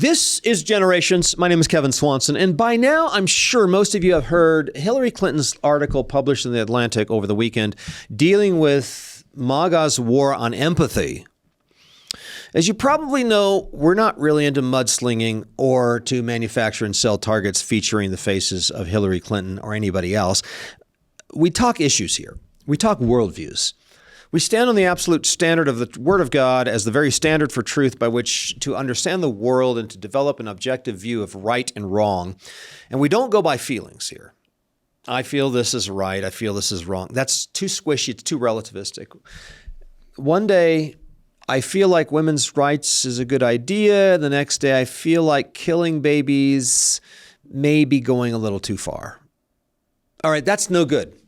This is Generations. My name is Kevin Swanson, and by now I'm sure most of you have heard Hillary Clinton's article published in The Atlantic over the weekend dealing with MAGA's war on empathy. As you probably know, we're not really into mudslinging or to manufacture and sell targets featuring the faces of Hillary Clinton or anybody else. We talk issues here. We talk worldviews. We stand on the absolute standard of the Word of God as the very standard for truth by which to understand the world and to develop an objective view of right and wrong. And we don't go by feelings here. I feel this is right. I feel this is wrong. That's too squishy. It's too relativistic. One day, I feel like women's rights is a good idea. The next day, I feel like killing babies may be going a little too far. All right, that's no good.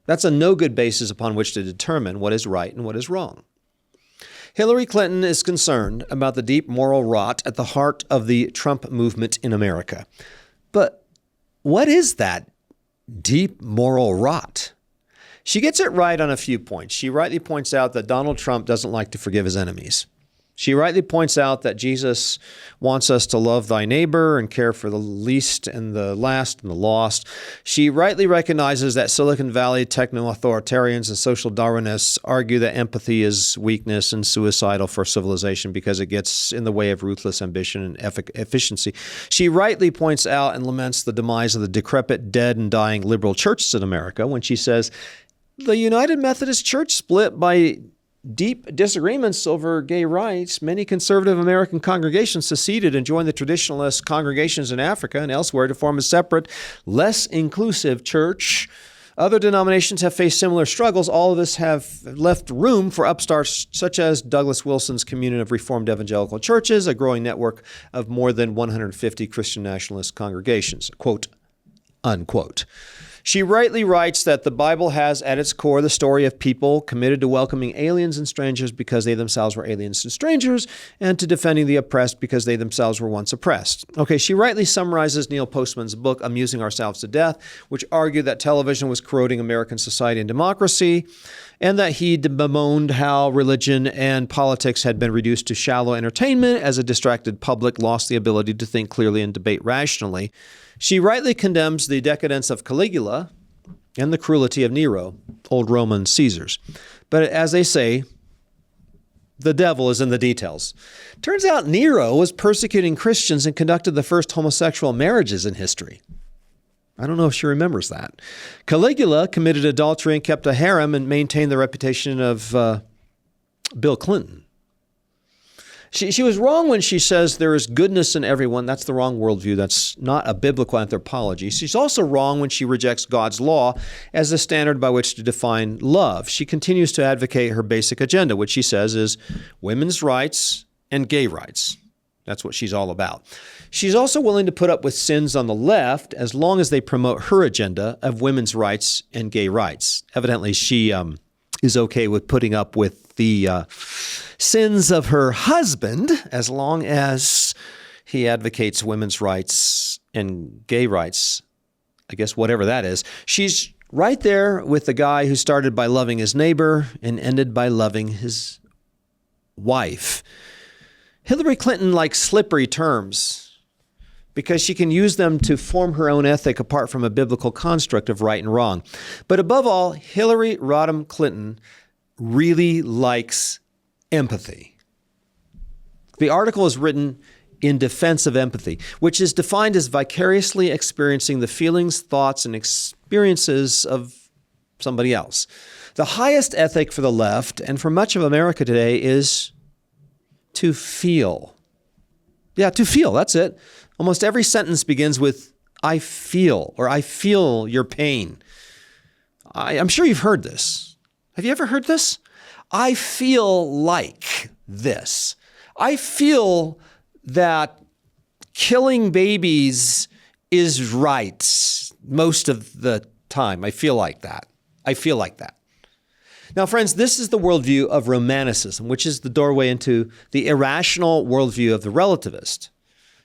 That's a no good basis upon which to determine what is right and what is wrong. Hillary Clinton is concerned about the deep moral rot at the heart of the Trump movement in America. But what is that deep moral rot? She gets it right on a few points. She rightly points out that Donald Trump doesn't like to forgive his enemies. She rightly points out that Jesus wants us to love thy neighbor and care for the least and the last and the lost. She rightly recognizes that Silicon Valley techno-authoritarians and social Darwinists argue that empathy is weakness and suicidal for civilization because it gets in the way of ruthless ambition and efficiency. She rightly points out and laments the demise of the decrepit, dead, and dying liberal churches in America when she says, the United Methodist Church split by deep disagreements over gay rights. Many conservative American congregations seceded and joined the traditionalist congregations in Africa and elsewhere to form a separate, less inclusive church. Other denominations have faced similar struggles. All of us have left room for upstarts such as Douglas Wilson's Communion of Reformed Evangelical Churches, a growing network of more than 150 Christian nationalist congregations, quote, unquote. She rightly writes that the Bible has at its core the story of people committed to welcoming aliens and strangers because they themselves were aliens and strangers, and to defending the oppressed because they themselves were once oppressed. Okay, she rightly summarizes Neil Postman's book, Amusing Ourselves to Death, which argued that television was corroding American society and democracy, and that he bemoaned how religion and politics had been reduced to shallow entertainment as a distracted public lost the ability to think clearly and debate rationally. She rightly condemns the decadence of Caligula and the cruelty of Nero, old Roman Caesars. But as they say, the devil is in the details. Turns out Nero was persecuting Christians and conducted the first homosexual marriages in history. I don't know if she remembers that. Caligula committed adultery and kept a harem and maintained the reputation of Bill Clinton. She was wrong when she says there is goodness in everyone. That's the wrong worldview. That's not a biblical anthropology. She's also wrong when she rejects God's law as the standard by which to define love. She continues to advocate her basic agenda, which she says is women's rights and gay rights. That's what she's all about. She's also willing to put up with sins on the left as long as they promote her agenda of women's rights and gay rights. Evidently, she is okay with putting up with the sins of her husband as long as he advocates women's rights and gay rights, I guess whatever that is. She's right there with the guy who started by loving his neighbor and ended by loving his wife. Hillary Clinton likes slippery terms because she can use them to form her own ethic apart from a biblical construct of right and wrong. But above all, Hillary Rodham Clinton really likes empathy. The article is written in defense of empathy, which is defined as vicariously experiencing the feelings, thoughts, and experiences of somebody else. The highest ethic for the left and for much of America today is to feel. Yeah, to feel, that's it. Almost every sentence begins with, I feel, or I feel your pain. I'm sure you've heard this. Have you ever heard this? I feel like this. I feel that killing babies is right most of the time. I feel like that. I feel like that. Now, friends, this is the worldview of Romanticism, which is the doorway into the irrational worldview of the relativist.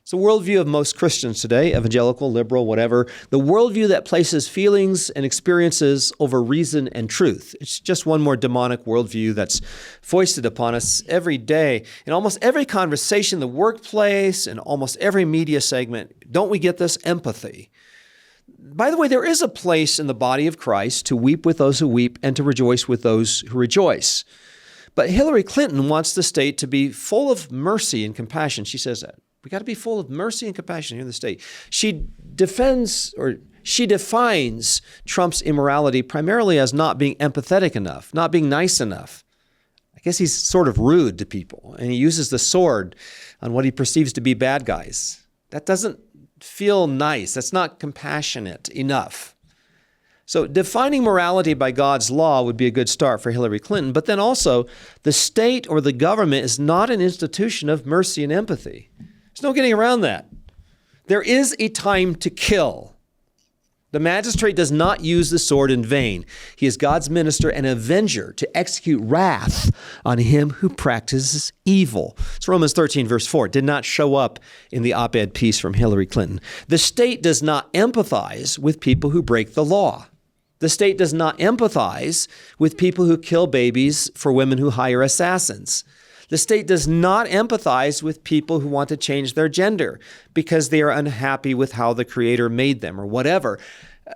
It's a worldview of most Christians today, evangelical, liberal, whatever. The worldview that places feelings and experiences over reason and truth. It's just one more demonic worldview that's foisted upon us every day. In almost every conversation, the workplace, and almost every media segment, don't we get this? Empathy. By the way, there is a place in the body of Christ to weep with those who weep and to rejoice with those who rejoice. But Hillary Clinton wants the state to be full of mercy and compassion. She says that. We got to be full of mercy and compassion here in the state. She defines Trump's immorality primarily as not being empathetic enough, not being nice enough. I guess he's sort of rude to people, and he uses the sword on what he perceives to be bad guys. That doesn't feel nice. That's not compassionate enough. So defining morality by God's law would be a good start for Hillary Clinton. But then also, the state or the government is not an institution of mercy and empathy. There's no getting around that. There is a time to kill. The magistrate does not use the sword in vain. He is God's minister and avenger to execute wrath on him who practices evil. It's Romans 13, verse 4. It did not show up in the op-ed piece from Hillary Clinton. The state does not empathize with people who break the law. The state does not empathize with people who kill babies for women who hire assassins. The state does not empathize with people who want to change their gender because they are unhappy with how the Creator made them or whatever.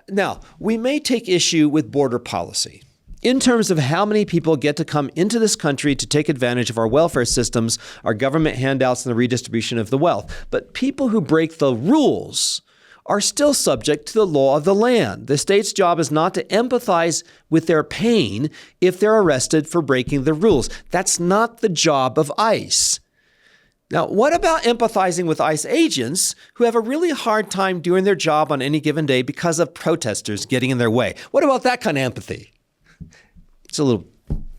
Now, we may take issue with border policy in terms of how many people get to come into this country to take advantage of our welfare systems, our government handouts, and the redistribution of the wealth. But people who break the rules are still subject to the law of the land. The state's job is not to empathize with their pain if they're arrested for breaking the rules. That's not the job of ICE. Now, what about empathizing with ICE agents who have a really hard time doing their job on any given day because of protesters getting in their way? What about that kind of empathy? It's a little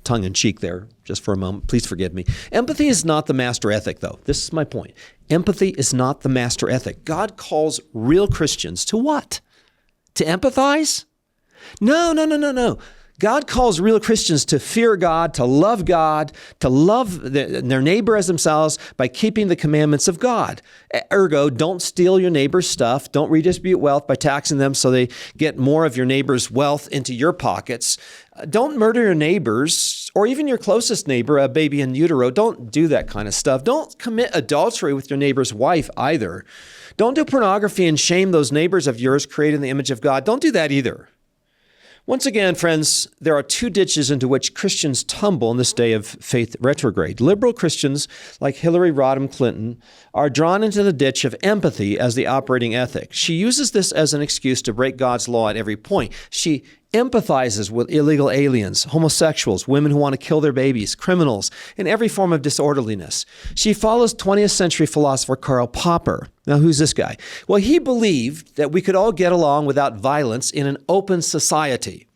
tongue-in-cheek there, just for a moment. Please forgive me. Empathy is not the master ethic, though. This is my point. Empathy is not the master ethic. God calls real Christians to what? To empathize? No. God calls real Christians to fear God, to love their neighbor as themselves by keeping the commandments of God. Ergo, don't steal your neighbor's stuff. Don't redistribute wealth by taxing them so they get more of your neighbor's wealth into your pockets. Don't murder your neighbors or even your closest neighbor, a baby in utero. Don't do that kind of stuff. Don't commit adultery with your neighbor's wife either. Don't do pornography and shame those neighbors of yours created in the image of God. Don't do that either. Once again, friends, there are two ditches into which Christians tumble in this day of faith retrograde. Liberal Christians, like Hillary Rodham Clinton, are drawn into the ditch of empathy as the operating ethic. She uses this as an excuse to break God's law at every point. She empathizes with illegal aliens, homosexuals, women who want to kill their babies, criminals, and every form of disorderliness. She follows 20th century philosopher Karl Popper. Now, who's this guy? Well, he believed that we could all get along without violence in an open society.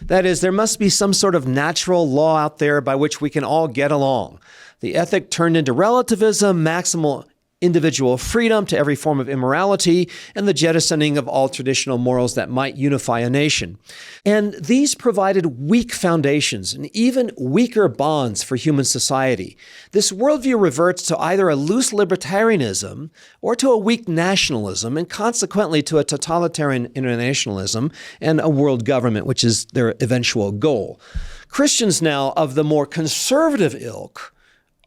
That is, there must be some sort of natural law out there by which we can all get along. The ethic turned into relativism, maximal individual freedom to every form of immorality, and the jettisoning of all traditional morals that might unify a nation. And these provided weak foundations and even weaker bonds for human society. This worldview reverts to either a loose libertarianism or to a weak nationalism, and consequently to a totalitarian internationalism and a world government, which is their eventual goal. Christians now of the more conservative ilk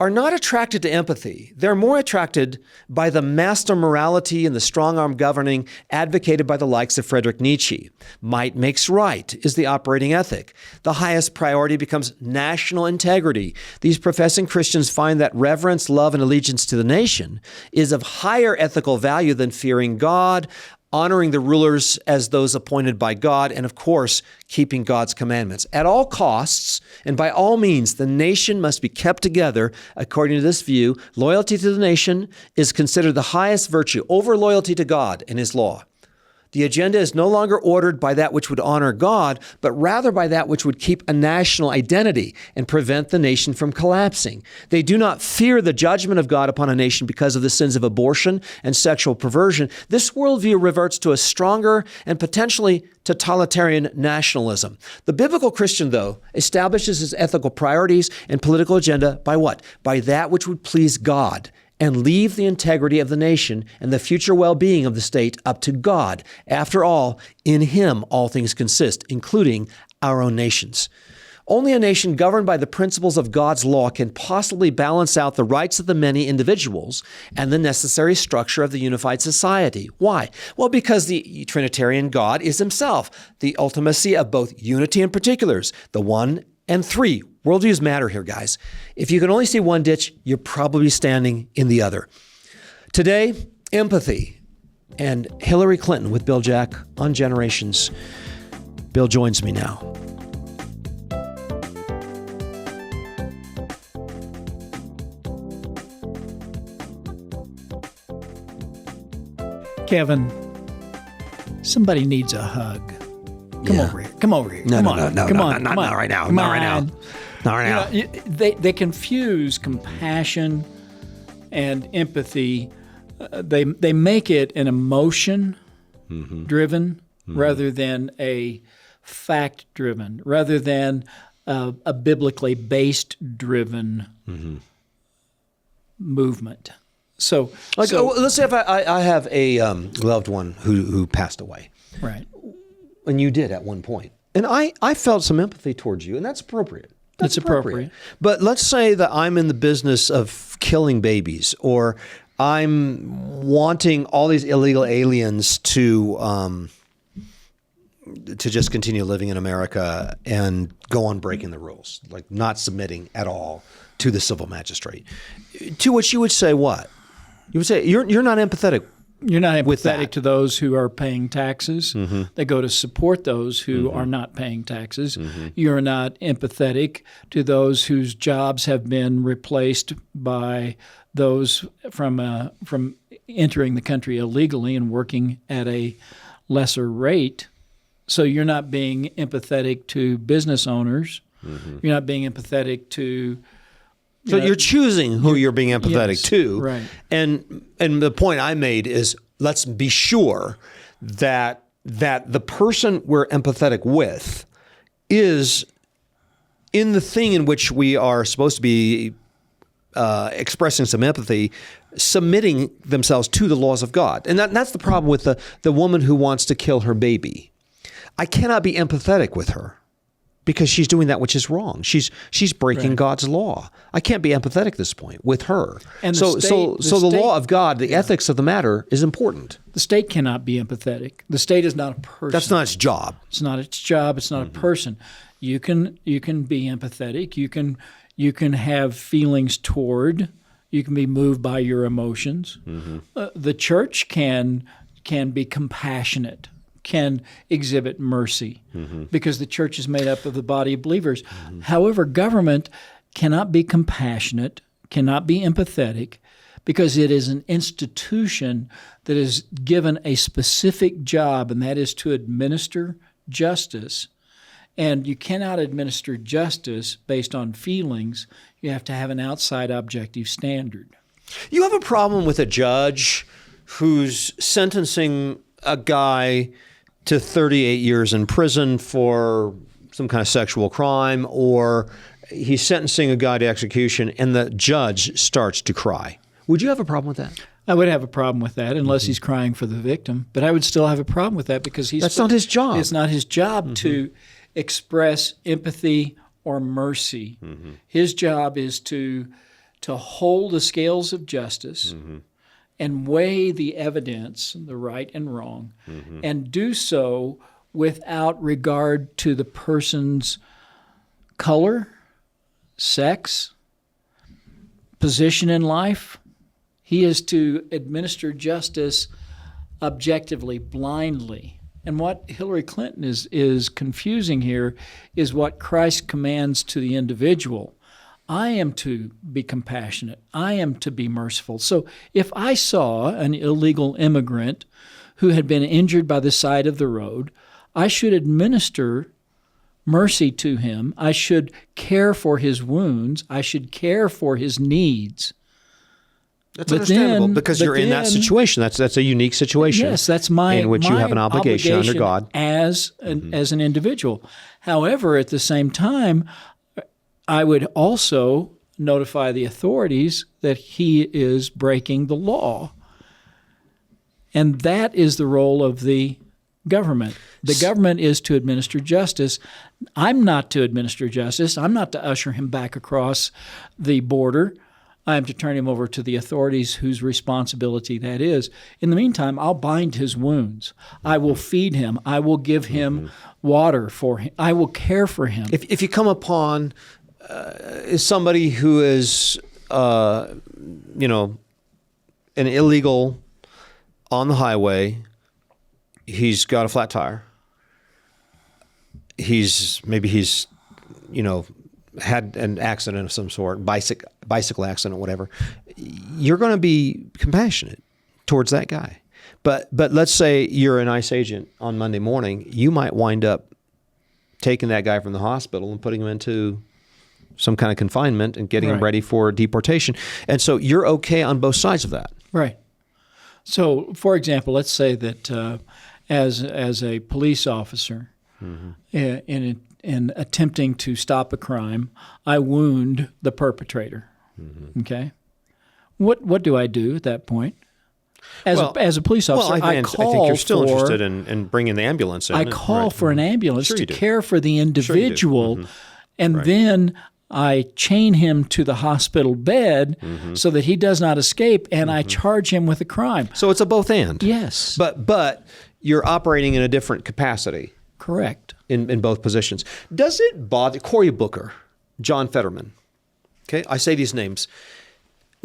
are not attracted to empathy. They're more attracted by the master morality and the strong-arm governing advocated by the likes of Friedrich Nietzsche. Might makes right is the operating ethic. The highest priority becomes national integrity. These professing Christians find that reverence, love, and allegiance to the nation is of higher ethical value than fearing God, honoring the rulers as those appointed by God, and of course, keeping God's commandments. At all costs, and by all means, the nation must be kept together. According to this view, loyalty to the nation is considered the highest virtue over loyalty to God and His law. The agenda is no longer ordered by that which would honor God, but rather by that which would keep a national identity and prevent the nation from collapsing. They do not fear the judgment of God upon a nation because of the sins of abortion and sexual perversion. This worldview reverts to a stronger and potentially totalitarian nationalism. The biblical Christian, though, establishes his ethical priorities and political agenda by what? By that which would please God and leave the integrity of the nation and the future well-being of the state up to God. After all, in him all things consist, including our own nations. Only a nation governed by the principles of God's law can possibly balance out the rights of the many individuals and the necessary structure of the unified society. Why? Well, because the Trinitarian God is himself, the ultimacy of both unity and particulars, the one and three. Worldviews matter here, guys. If you can only see one ditch, you're probably standing in the other. Today, empathy and Hillary Clinton with Bill Jack on Generations. Bill joins me now. Kevin, somebody needs a hug. Come over here. Come over here. No, come no, on. no, no, come no, on. not come on. right now. Come Not on. right now. Not right now. They confuse compassion and empathy. They make it an emotion driven rather than a fact driven, rather than a biblically based driven movement. So, let's say if I have a loved one who passed away. Right. And you did at one point. And I felt some empathy towards you, and that's appropriate. That's appropriate. But let's say that I'm in the business of killing babies, or I'm wanting all these illegal aliens to just continue living in America and go on breaking the rules, like not submitting at all to the civil magistrate. To which you would say what? You would say you're not empathetic. You're not empathetic to those who are paying taxes. They go to support those who are not paying taxes. You're not empathetic to those whose jobs have been replaced by those from entering the country illegally and working at a lesser rate. So you're not being empathetic to business owners. You're not being empathetic to... So you're choosing who you're being empathetic to. Right. And the point I made is let's be sure that the person we're empathetic with is in the thing in which we are supposed to be expressing some empathy, submitting themselves to the laws of God. And that's the problem with the woman who wants to kill her baby. I cannot be empathetic with her, because she's doing that which is wrong. She's breaking God's law. I can't be empathetic at this point with her. And so the law of God, the ethics of the matter is important. The state cannot be empathetic. The state is not a person. That's not its job. It's not its job. It's not a person. You can be empathetic. You can have feelings toward. You can be moved by your emotions. The church can be compassionate, can exhibit mercy, because the church is made up of the body of believers. However, government cannot be compassionate, cannot be empathetic, because it is an institution that is given a specific job, and that is to administer justice. And you cannot administer justice based on feelings. You have to have an outside objective standard. You have a problem with a judge who's sentencing a guy to 38 years in prison for some kind of sexual crime, or he's sentencing a guy to execution and the judge starts to cry. Would you have a problem with that? I would have a problem with that unless he's crying for the victim. But I would still have a problem with that because that's not his job. It's not his job to express empathy or mercy. His job is to hold the scales of justice and weigh the evidence, the right and wrong, and do so without regard to the person's color, sex, position in life. He is to administer justice objectively, blindly. And what Hillary Clinton is confusing here is what Christ commands to the individual. I am to be compassionate. I am to be merciful. So if I saw an illegal immigrant who had been injured by the side of the road, I should administer mercy to him. I should care for his wounds. I should care for his needs. That's understandable because you're in that situation. That's a unique situation. Yes, that's my in which you have an obligation under God as an individual. However, at the same time, I would also notify the authorities that he is breaking the law. And that is the role of the government. The government is to administer justice. I'm not to administer justice. I'm not to usher him back across the border. I am to turn him over to the authorities whose responsibility that is. In the meantime, I'll bind his wounds. I will feed him. I will give him water for him. I will care for him. If you come upon somebody who is, an illegal on the highway, he's got a flat tire. He's had an accident of some sort, bicycle accident, whatever. You're going to be compassionate towards that guy. But let's say you're an ICE agent on Monday morning, you might wind up taking that guy from the hospital and putting him into some kind of confinement and getting him ready for deportation. And so you're okay on both sides of that. Right. So, for example, let's say that as a police officer, in attempting to stop a crime, I wound the perpetrator. Okay, what do I do at that point? As a police officer, I think you're still interested in bringing the ambulance in. I call for an ambulance to care for the individual, and then I chain him to the hospital bed so that he does not escape, and I charge him with a crime. So it's a both and. Yes. But you're operating in a different capacity. Correct. In both positions. Does it bother Cory Booker, John Fetterman? Okay, I say these names.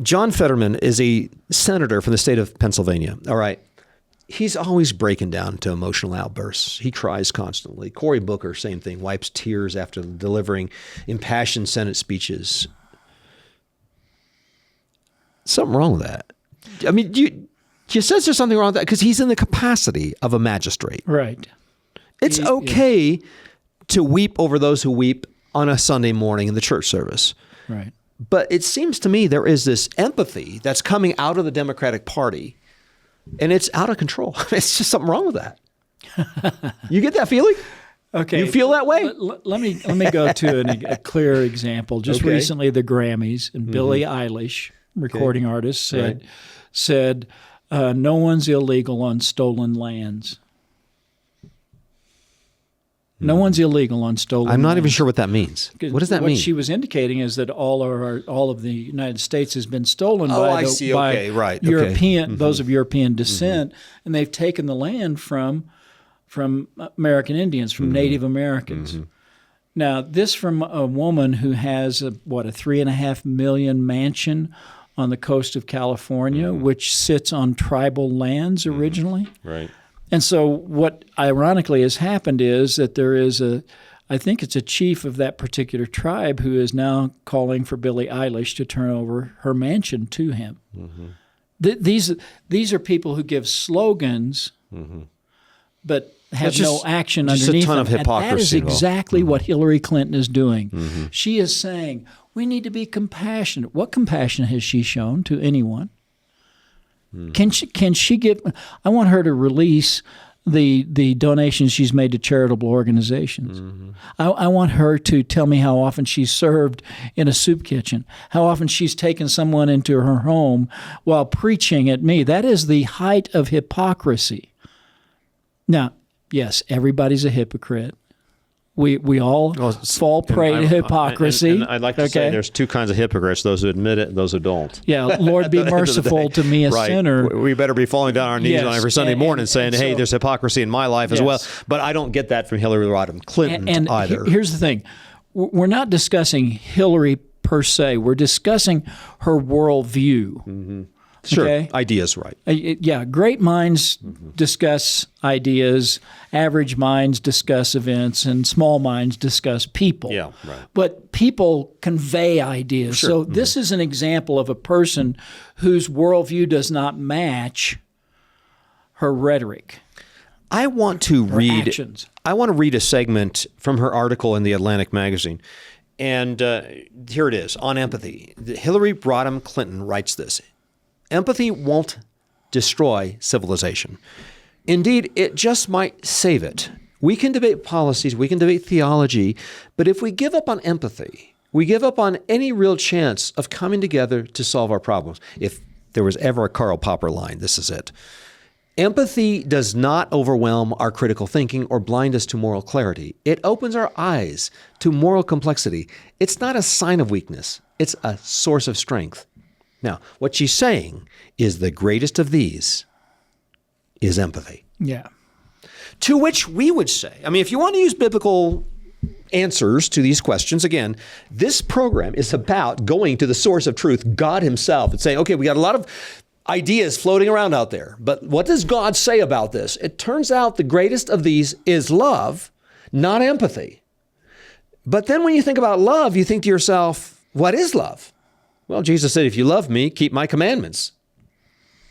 John Fetterman is a senator from the state of Pennsylvania. All right. He's always breaking down to emotional outbursts. He cries constantly. Cory Booker, same thing, wipes tears after delivering impassioned Senate speeches. Something wrong with that. I mean, you sense there's something wrong with that? Because he's in the capacity of a magistrate. Right. It's okay to weep over those who weep on a Sunday morning in the church service. Right. But it seems to me there is this empathy that's coming out of the Democratic Party, and it's out of control. It's just something wrong with that. You get that feeling? Okay. You feel that way? Let me go to a clear example. Just recently, the Grammys, and Billie Eilish, recording artist, said no one's illegal on stolen lands. No one's illegal on stolen land. I'm not even sure what that means. What does that mean? What she was indicating is that all of the United States has been stolen by European, those of European descent, and they've taken the land from American Indians, from Native Americans. Now, this from a woman who has a $3.5 million mansion on the coast of California, which sits on tribal lands originally. Right. And so what ironically has happened is that there is I think it's a chief of that particular tribe who is now calling for Billie Eilish to turn over her mansion to him. These are people who give slogans, but have no action underneath them. Just a ton of hypocrisy. And that is exactly what Hillary Clinton is doing. She is saying, we need to be compassionate. What compassion has she shown to anyone? Can she give? I want her to release the donations she's made to charitable organizations. I want her to tell me how often she's served in a soup kitchen, how often she's taken someone into her home while preaching at me. That is the height of hypocrisy. Now, yes, everybody's a hypocrite. We all fall prey to hypocrisy. And I'd like to say there's two kinds of hypocrites, those who admit it and those who don't. Yeah, Lord, be merciful to me, a sinner. We better be falling down on our knees on every Sunday morning saying, hey, there's hypocrisy in my life as well. But I don't get that from Hillary Rodham Clinton either. Here's the thing. We're not discussing Hillary per se. We're discussing her worldview. Sure, okay? Ideas, right. Great minds discuss ideas, average minds discuss events, and small minds discuss people. Yeah, right. But people convey ideas. Sure. So this is an example of a person whose worldview does not match her rhetoric. I want to read a segment from her article in the Atlantic magazine. And here it is, on empathy. Hillary Rodham Clinton writes this. Empathy won't destroy civilization. Indeed, it just might save it. We can debate policies, we can debate theology, but if we give up on empathy, We give up on any real chance of coming together to solve our problems. If there was ever a Karl Popper line, this is it. Empathy does not overwhelm our critical thinking or blind us to moral clarity. It opens our eyes to moral complexity. It's not a sign of weakness. It's a source of strength. Now, what she's saying is the greatest of these is empathy. Yeah. To which we would say, I mean, if you want to use biblical answers to these questions, again, this program is about going to the source of truth, God himself, and saying, okay, we got a lot of ideas floating around out there, but what does God say about this? It turns out the greatest of these is love, not empathy. But then when you think about love, you think to yourself, what is love? Well, Jesus said, if you love me, keep my commandments.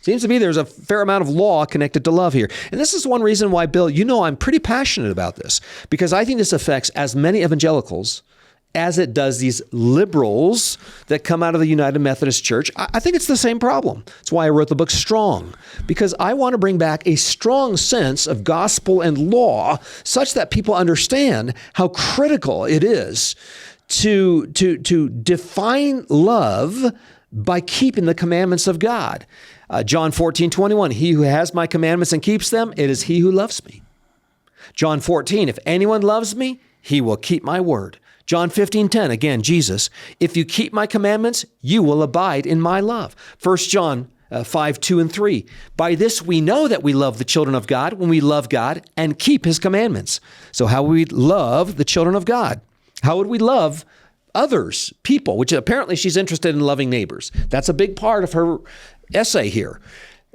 Seems to me there's a fair amount of law connected to love here. And this is one reason why, Bill, you know I'm pretty passionate about this, because I think this affects as many evangelicals as it does these liberals that come out of the United Methodist Church. I think it's the same problem. That's why I wrote the book Strong, because I want to bring back a strong sense of gospel and law such that people understand how critical it is to define love by keeping the commandments of God. John 14:21, he who has my commandments and keeps them, it is he who loves me. John 14, if anyone loves me, he will keep my word. John 15:10, again, Jesus, if you keep my commandments, you will abide in my love. 1 John 5:2 and 3, by this we know that we love the children of God when we love God and keep his commandments. So how would we love the children of God? How would we love others, people, which apparently she's interested in loving neighbors. That's a big part of her essay here.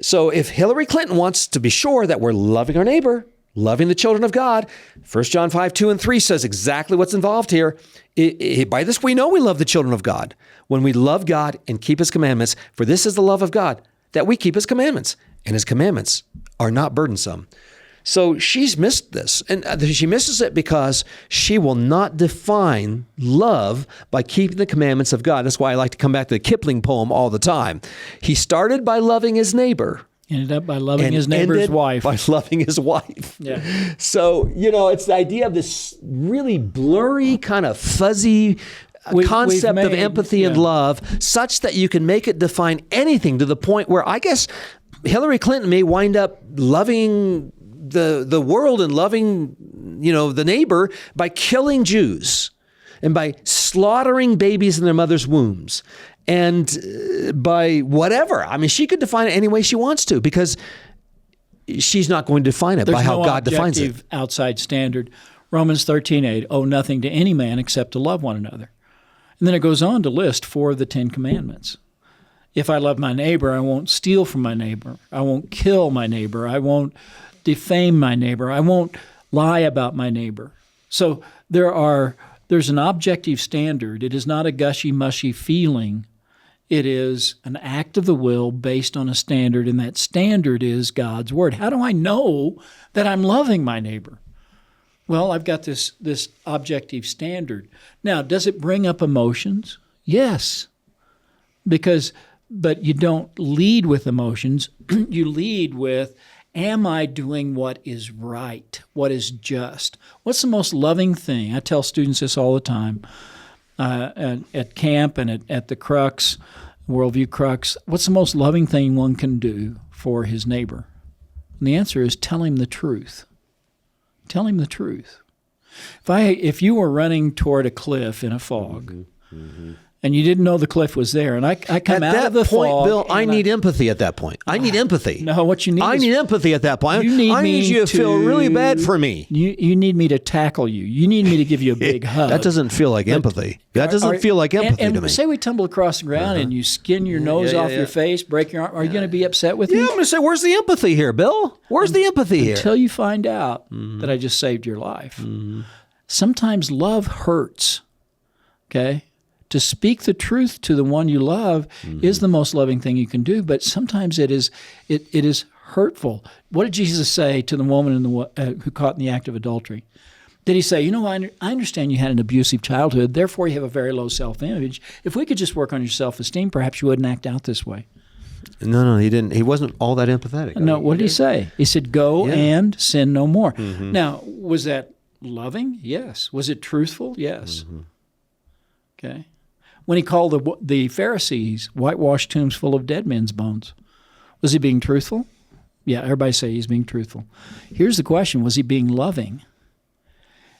So if Hillary Clinton wants to be sure that we're loving our neighbor, loving the children of God, 1 John 5:2 and 3 says exactly what's involved here. By this we know we love the children of God, when we love God and keep his commandments, for this is the love of God, that we keep his commandments, and his commandments are not burdensome. So she's missed this, and she misses it because she will not define love by keeping the commandments of God. That's why I like to come back to the Kipling poem all the time. He started by loving his neighbor. Ended up by loving his neighbor's wife. By loving his wife. Yeah. So, it's the idea of this really blurry, kind of fuzzy concept of empathy and love, such that you can make it define anything, to the point where I guess Hillary Clinton may wind up loving the world and loving, the neighbor by killing Jews and by slaughtering babies in their mother's wombs and by whatever. I mean, she could define it any way she wants to, because she's not going to define it by how God defines it. There's no objective outside standard. Romans 13:8, owe nothing to any man except to love one another. And then it goes on to list 4 of the 10 commandments. If I love my neighbor, I won't steal from my neighbor. I won't kill my neighbor. I won't defame my neighbor. I won't lie about my neighbor. So there's an objective standard. It is not a gushy-mushy feeling. It is an act of the will based on a standard, and that standard is God's word. How do I know that I'm loving my neighbor? Well, I've got this objective standard. Now, does it bring up emotions? Yes. But you don't lead with emotions. You lead with, am I doing what is right, what is just? What's the most loving thing? I tell students this all the time at camp and at the Crux, Worldview Crux. What's the most loving thing one can do for his neighbor? And the answer is tell him the truth. Tell him the truth. If you were running toward a cliff in a fog, and you didn't know the cliff was there, and I come out of the fog. At that point, Bill, I need empathy at that point. I need empathy. No, what you need I need empathy at that point. I need you to feel really bad for me. You need me to tackle you. You need me to give you a big hug. That doesn't feel like empathy. That doesn't feel like empathy to me. Say we tumble across the ground and you skin your nose off your face, break your arm. Are you going to be upset with me? Yeah, I'm going to say, where's the empathy here, Bill? Where's the empathy here? Until you find out that I just saved your life. Sometimes love hurts, okay? To speak the truth to the one you love is the most loving thing you can do, but sometimes it is hurtful. What did Jesus say to the woman who caught in the act of adultery? Did he say, I understand you had an abusive childhood, therefore you have a very low self-image. If we could just work on your self-esteem, perhaps you wouldn't act out this way. No, he didn't. He wasn't all that empathetic. No, what did he say? He said, go and sin no more. Now, was that loving? Yes. Was it truthful? Yes. Okay. When he called the Pharisees whitewashed tombs full of dead men's bones, was he being truthful? Yeah, everybody say he's being truthful. Here's the question, was he being loving?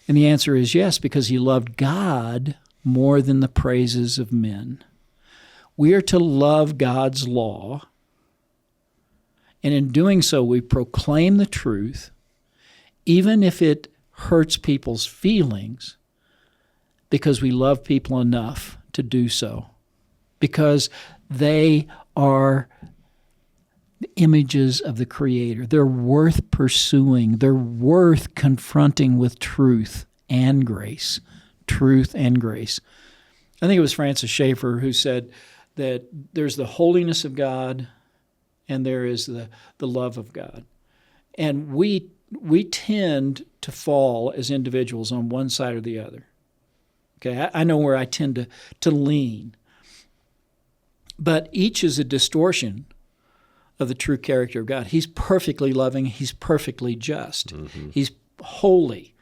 And the answer is yes, because he loved God more than the praises of men. We are to love God's law, and in doing so, we proclaim the truth, even if it hurts people's feelings, because we love people enough to do so, because they are the images of the Creator. They're worth pursuing. They're worth confronting with truth and grace. Truth and grace. I think it was Francis Schaeffer who said that there's the holiness of God and there is the love of God. And we tend to fall as individuals on one side or the other. Okay, I know where I tend to lean. But each is a distortion of the true character of God. He's perfectly loving. He's perfectly just. Mm-hmm. He's holy,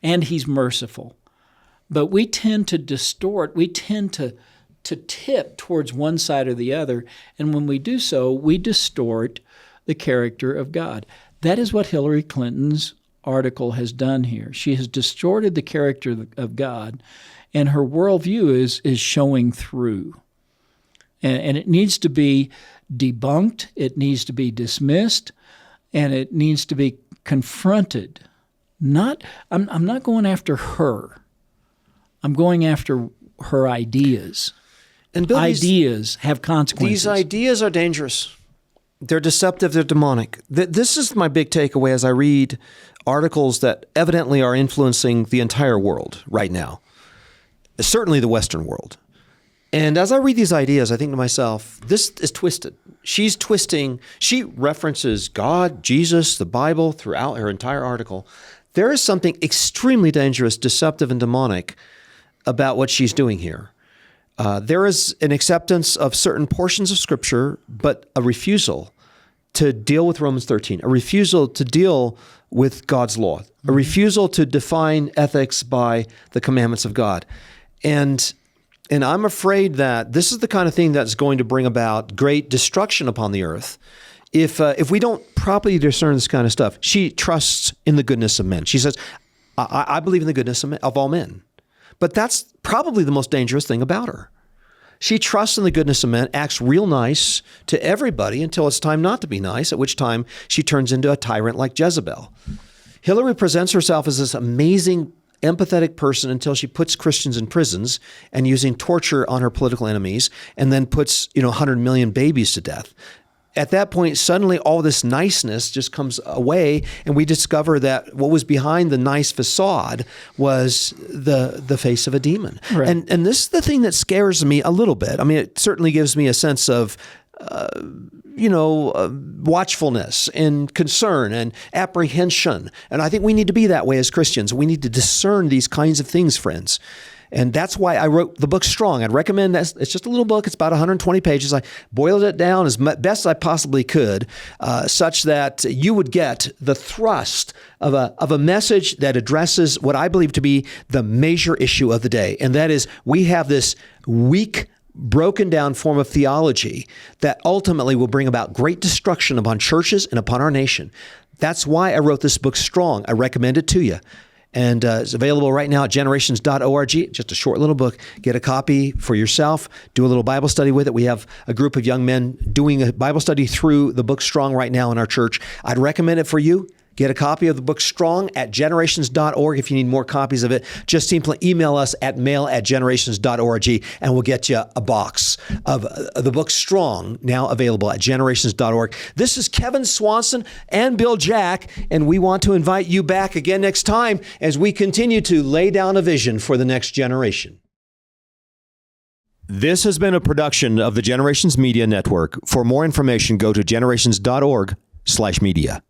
and he's merciful. But we tend to distort. We tend to tip towards one side or the other, and when we do so, we distort the character of God. That is what Hillary Clinton's article has done here. She has distorted the character of God, and her worldview is showing through. And it needs to be debunked, it needs to be dismissed, and it needs to be confronted. I'm not going after her. I'm going after her ideas. And Bill, ideas have consequences. These ideas are dangerous. They're deceptive. They're demonic. This is my big takeaway as I read articles that evidently are influencing the entire world right now, certainly the Western world. And as I read these ideas, I think to myself, this is twisted. She's twisting. She references God, Jesus, the Bible throughout her entire article. There is something extremely dangerous, deceptive, and demonic about what she's doing here. There is an acceptance of certain portions of Scripture, but a refusal to deal with Romans 13, a refusal to deal with God's law, a refusal to define ethics by the commandments of God. And I'm afraid that this is the kind of thing that's going to bring about great destruction upon the earth if we don't properly discern this kind of stuff. She trusts in the goodness of men. She says, I believe in the goodness of all men. But that's probably the most dangerous thing about her. She trusts in the goodness of men, acts real nice to everybody until it's time not to be nice, at which time she turns into a tyrant like Jezebel. Hillary presents herself as this amazing, empathetic person until she puts Christians in prisons and using torture on her political enemies, and then puts 100 million babies to death. At that point, suddenly all this niceness just comes away, and we discover that what was behind the nice facade was the face of a demon. Right. And this is the thing that scares me a little bit. I mean, it certainly gives me a sense of watchfulness and concern and apprehension. And I think we need to be that way as Christians. We need to discern these kinds of things, friends. And that's why I wrote the book Strong. I'd recommend that. It's just a little book. It's about 120 pages. I boiled it down as best I possibly could, such that you would get the thrust of a message that addresses what I believe to be the major issue of the day. And that is, we have this weak, broken down form of theology that ultimately will bring about great destruction upon churches and upon our nation. That's why I wrote this book Strong. I recommend it to you. And it's available right now at generations.org. Just a short little book. Get a copy for yourself. Do a little Bible study with it. We have a group of young men doing a Bible study through the book Strong right now in our church. I'd recommend it for you. Get a copy of the book Strong at generations.org. If you need more copies of it, just simply email us at mail@generations.org, and we'll get you a box of the book Strong, now available at generations.org. This is Kevin Swanson and Bill Jack, and we want to invite you back again next time as we continue to lay down a vision for the next generation. This has been a production of the Generations Media Network. For more information, go to generations.org/media.